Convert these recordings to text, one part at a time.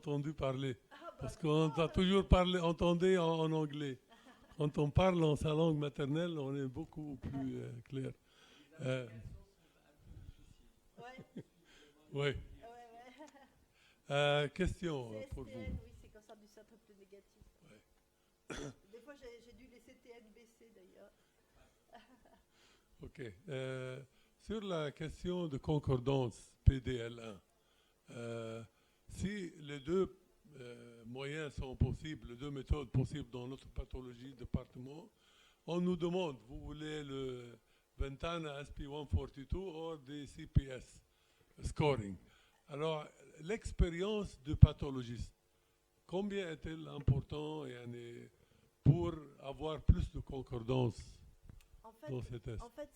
entendu parler. Ah bah Parce qu'on a toujours parlé, entendu en anglais. Quand on parle en sa langue maternelle, on est beaucoup plus clair. Euh, ouais, oui. ouais. Question pour vous. CSTN, oui, c'est cancer du sein triple négatif. Ouais. Des fois, j'ai dû laisser TN baisser d'ailleurs. OK. Sur la question de concordance PDL1, si les deux moyens sont possibles, les deux méthodes possibles dans notre pathologie département, on nous demande, vous voulez le Ventana SP142 ou des CPS scoring. Alors, l'expérience du pathologiste, combien est-elle importante pour avoir plus de concordance dans ces tests? En fait,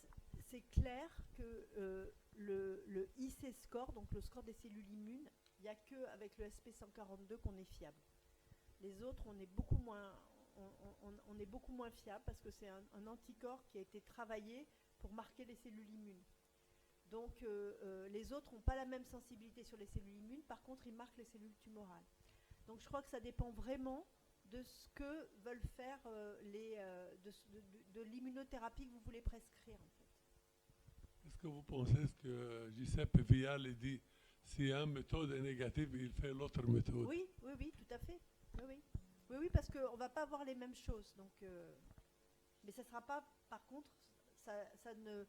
c'est clair que le IC score, donc le score des cellules immunes, il n'y a qu'avec le SP142 qu'on est fiable. Les autres, on est beaucoup moins fiable parce que c'est un anticorps qui a été travaillé pour marquer les cellules immunes. Donc les autres n'ont pas la même sensibilité sur les cellules immunes, par contre ils marquent les cellules tumorales. Donc je crois que ça dépend vraiment de ce que veulent faire de l'immunothérapie que vous voulez prescrire en fait. Est-ce que vous pensez que Giuseppe Vial dit si une méthode est négative, il fait l'autre méthode? Oui, tout à fait. Oui, parce qu'on ne va pas avoir les mêmes choses. Donc, mais ça sera pas, par contre, ça ne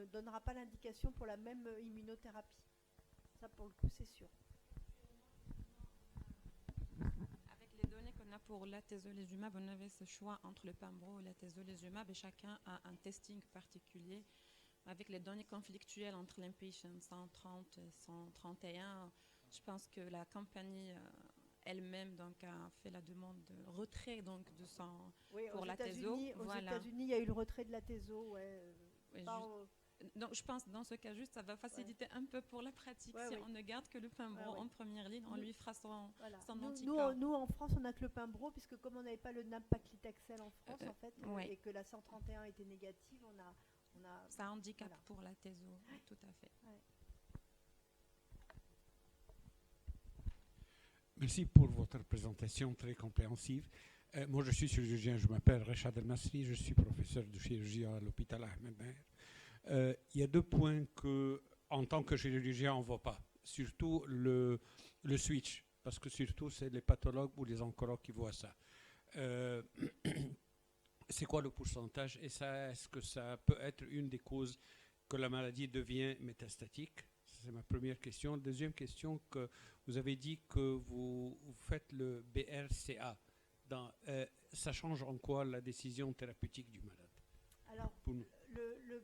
donnera pas l'indication pour la même immunothérapie. Ça, pour le coup, c'est sûr. Avec les données qu'on a pour l'atezolizumab, on avait ce choix entre le pembro et l'atezolizumab et chacun a un testing particulier. Avec les données conflictuelles entre l'impatient 130 et 131, je pense que la compagnie elle-même donc, a fait la demande de retrait donc, de son, pour l'atezo. Aux États-Unis, il y a eu le retrait de l'atezo. Ouais, donc, je pense que dans ce cas, juste, ça va faciliter un peu pour la pratique. Si on ne garde que le pembro en première ligne, on lui fera son anticorps. Nous, en France, on n'a que le pembro, puisque comme on n'avait pas le nab-paclitaxel en France, en fait, et que la 131 était négative, on a ça handicape pour la TESO, tout à fait. Ouais. Merci pour votre présentation très compréhensive. Moi, je suis chirurgien, je m'appelle Rachad El Masri, je suis professeur de chirurgie à l'hôpital Ahmed Meher. Il y a deux points que, en tant que chirurgien, on ne voit pas. Surtout le switch, parce que surtout, c'est les pathologues ou les oncologues qui voient ça. C'est quoi le pourcentage et ça, est-ce que ça peut être une des causes que la maladie devient métastatique? C'est ma première question. Deuxième question, que vous avez dit que vous faites le BRCA. Ça change en quoi la décision thérapeutique du malade? Alors, le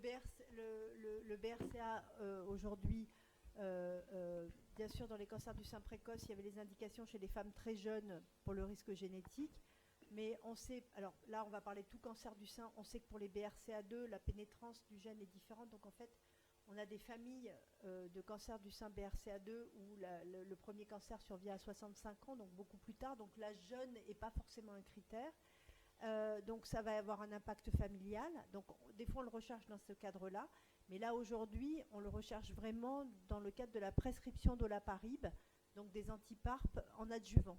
BRCA aujourd'hui, bien sûr, dans les cancers du sein précoce, il y avait les indications chez les femmes très jeunes pour le risque génétique. Mais on sait, alors là on va parler de tout cancer du sein, on sait que pour les BRCA2, la pénétrance du gène est différente. Donc en fait, on a des familles de cancer du sein BRCA2 où le premier cancer survient à 65 ans, donc beaucoup plus tard. Donc l'âge jeune n'est pas forcément un critère. Donc ça va avoir un impact familial. Donc des fois on le recherche dans ce cadre-là. Mais là aujourd'hui, on le recherche vraiment dans le cadre de la prescription d'olaparib, donc des antiparp en adjuvant.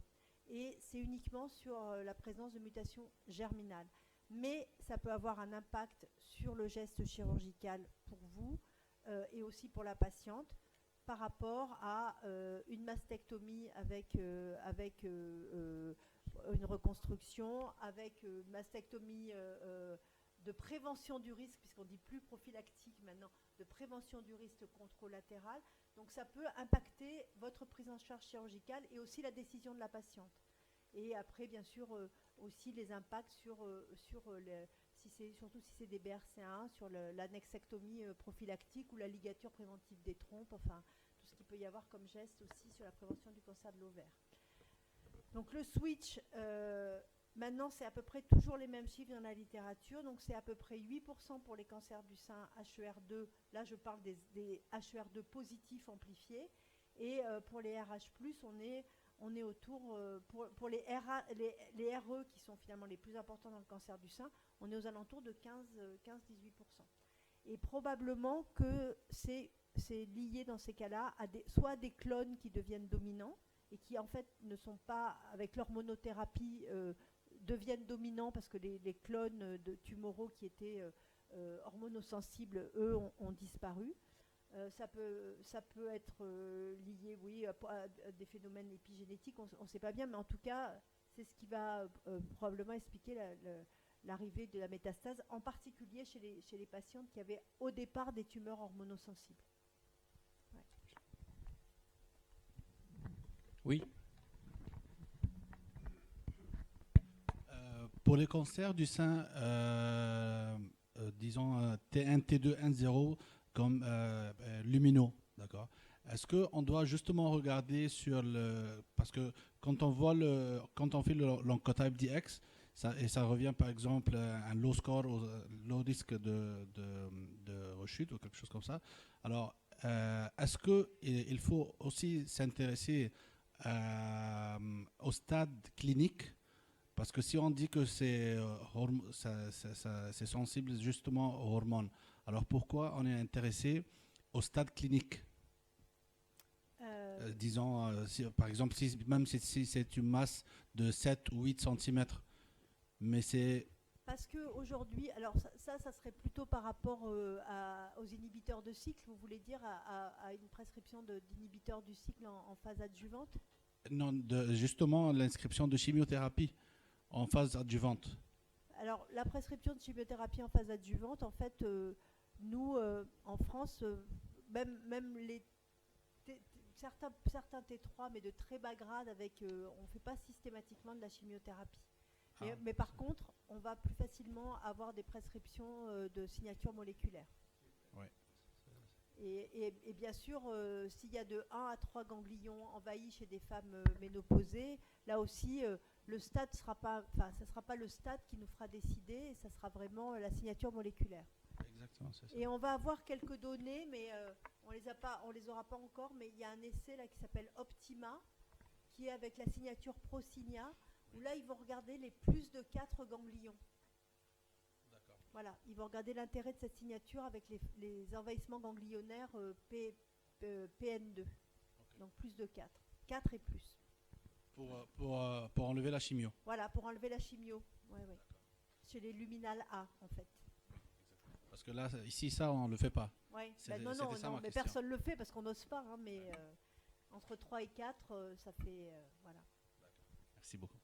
Et c'est uniquement sur la présence de mutations germinales. Mais ça peut avoir un impact sur le geste chirurgical pour vous et aussi pour la patiente par rapport à une mastectomie avec une reconstruction, avec une mastectomie de prévention du risque, puisqu'on dit plus prophylactique maintenant, de prévention du risque contralatéral. Donc ça peut impacter votre prise en charge chirurgicale et aussi la décision de la patiente. Et après, bien sûr, aussi les impacts surtout si c'est des BRCA1, sur l'annexectomie prophylactique ou la ligature préventive des trompes, enfin tout ce qu'il peut y avoir comme geste aussi sur la prévention du cancer de l'ovaire. Donc le switch, maintenant c'est à peu près toujours les mêmes chiffres dans la littérature, donc c'est à peu près 8% pour les cancers du sein HER2, là je parle des HER2 positifs amplifiés, et pour les RH+, on est autour, pour les RE qui sont finalement les plus importants dans le cancer du sein, on est aux alentours de 15-18%. Et probablement que c'est lié dans ces cas-là soit à des clones qui deviennent dominants, et qui en fait ne sont pas, avec l'hormonothérapie, deviennent dominants parce que les clones tumoraux qui étaient hormonosensibles, eux, ont disparu. Ça peut être lié, oui, à des phénomènes épigénétiques, on ne sait pas bien, mais en tout cas, c'est ce qui va probablement expliquer l'arrivée de la métastase, en particulier chez les patientes qui avaient au départ des tumeurs hormonosensibles. Ouais. Oui. Pour les cancers du sein, disons T1, T2, N0 comme luminaux, d'accord. Est-ce qu'on doit justement regarder sur le... Parce que quand on fait l'oncotype DX, ça revient par exemple à un low score, low risque de rechute ou quelque chose comme ça. Alors, est-ce qu'il faut aussi s'intéresser au stade clinique? Parce que si on dit que c'est sensible justement aux hormones, alors pourquoi on est intéressé au stade clinique? Disons, par exemple, même si c'est une masse de 7 ou 8 cm, mais c'est... Parce qu'aujourd'hui, alors ça serait plutôt par rapport aux inhibiteurs de cycle, vous voulez dire à une prescription d'inhibiteurs du cycle en phase adjuvante? Non, justement l'inscription de chimiothérapie en phase adjuvante. Alors, la prescription de chimiothérapie en phase adjuvante, en fait, nous, en France, même certains T3, mais de très bas grade, on ne fait pas systématiquement de la chimiothérapie. Mais par contre, on va plus facilement avoir des prescriptions de signature moléculaire. Ouais. Et bien sûr, s'il y a de 1 à 3 ganglions envahis chez des femmes ménopausées, là aussi, le stade ça ne sera pas le stade qui nous fera décider, et ça sera vraiment la signature moléculaire. Exactement, c'est ça. Et on va avoir quelques données, mais on les aura pas encore, mais il y a un essai là qui s'appelle Optima, qui est avec la signature Procinia, où là, ils vont regarder les plus de 4 ganglions. D'accord. Voilà, ils vont regarder l'intérêt de cette signature avec les envahissements ganglionnaires PN2. Okay. Donc plus de 4. 4 et plus. Pour enlever la chimio. Voilà, pour enlever la chimio. Ouais, ouais. Chez les luminales A, en fait. Parce que là, ici, ça, on ne le fait pas. Ouais. Non, mais personne ne le fait parce qu'on n'ose pas. Hein, mais entre 3 et 4, ça fait... voilà. Merci beaucoup.